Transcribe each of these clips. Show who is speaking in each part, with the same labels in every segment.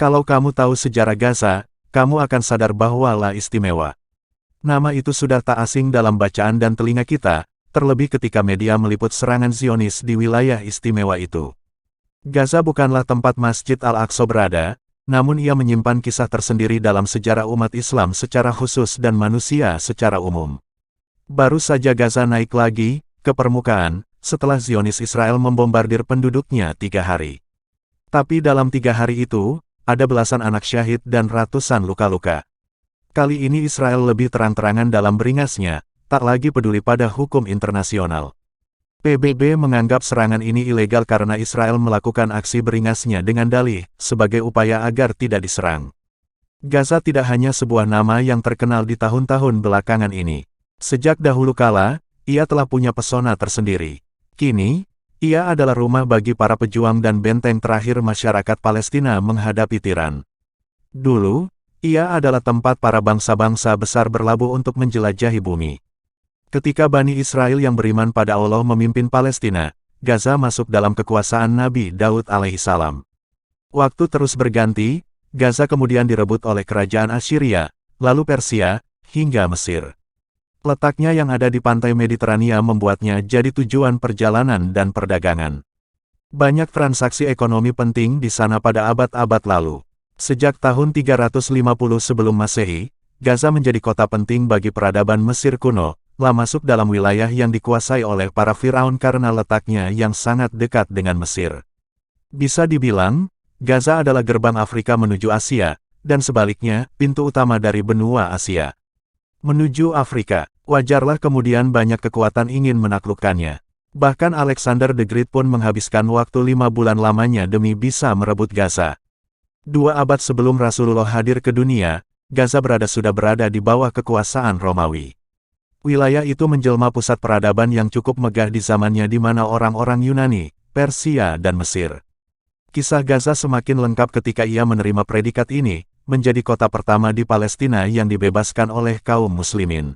Speaker 1: Kalau kamu tahu sejarah Gaza, kamu akan sadar bahwa La istimewa. Nama itu sudah tak asing dalam bacaan dan telinga kita, terlebih ketika media meliput serangan Zionis di wilayah istimewa itu. Gaza bukanlah tempat Masjid Al-Aqsa berada, namun ia menyimpan kisah tersendiri dalam sejarah umat Islam secara khusus dan manusia secara umum. Baru saja Gaza naik lagi ke permukaan, setelah Zionis Israel membombardir penduduknya 3 hari. Tapi dalam 3 hari itu, ada belasan anak syahid dan ratusan luka-luka. Kali ini Israel lebih terang-terangan dalam beringasnya, tak lagi peduli pada hukum internasional. PBB menganggap serangan ini ilegal karena Israel melakukan aksi beringasnya dengan dalih, sebagai upaya agar tidak diserang. Gaza tidak hanya sebuah nama yang terkenal di tahun-tahun belakangan ini. Sejak dahulu kala, ia telah punya pesona tersendiri. Kini, ia adalah rumah bagi para pejuang dan benteng terakhir masyarakat Palestina menghadapi tiran. Dulu, ia adalah tempat para bangsa-bangsa besar berlabuh untuk menjelajahi bumi. Ketika Bani Israel yang beriman pada Allah memimpin Palestina, Gaza masuk dalam kekuasaan Nabi Daud alaihissalam. Waktu terus berganti, Gaza kemudian direbut oleh kerajaan Assyria, lalu Persia, hingga Mesir. Letaknya yang ada di pantai Mediterania membuatnya jadi tujuan perjalanan dan perdagangan. Banyak transaksi ekonomi penting di sana pada abad-abad lalu. Sejak tahun 350 sebelum Masehi, Gaza menjadi kota penting bagi peradaban Mesir kuno, masuk dalam wilayah yang dikuasai oleh para Firaun karena letaknya yang sangat dekat dengan Mesir. Bisa dibilang, Gaza adalah gerbang Afrika menuju Asia, dan sebaliknya, pintu utama dari benua Asia menuju Afrika. Wajarlah kemudian banyak kekuatan ingin menaklukkannya. Bahkan Alexander the Great pun menghabiskan waktu 5 bulan lamanya demi bisa merebut Gaza. 2 abad sebelum Rasulullah hadir ke dunia, Gaza sudah berada di bawah kekuasaan Romawi. Wilayah itu menjelma pusat peradaban yang cukup megah di zamannya di mana orang-orang Yunani, Persia dan Mesir. Kisah Gaza semakin lengkap ketika ia menerima predikat ini, menjadi kota pertama di Palestina yang dibebaskan oleh kaum muslimin.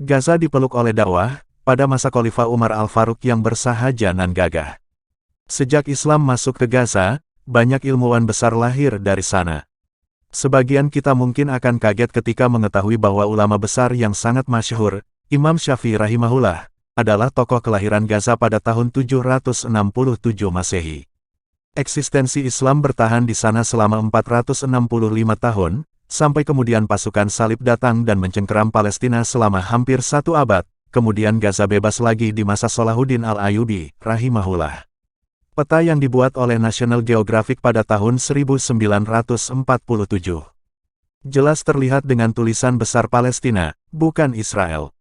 Speaker 1: Gaza dipeluk oleh dakwah, pada masa Khalifah Umar Al-Faruq yang bersahaja nan gagah. Sejak Islam masuk ke Gaza, banyak ilmuwan besar lahir dari sana. Sebagian kita mungkin akan kaget ketika mengetahui bahwa ulama besar yang sangat masyhur, Imam Syafi'i rahimahullah, adalah tokoh kelahiran Gaza pada tahun 767 Masehi. Eksistensi Islam bertahan di sana selama 465 tahun, sampai kemudian pasukan salib datang dan mencengkeram Palestina selama hampir 1 abad, kemudian Gaza bebas lagi di masa Salahuddin Al-Ayyubi, rahimahullah. Peta yang dibuat oleh National Geographic pada tahun 1947. Jelas terlihat dengan tulisan besar Palestina, bukan Israel.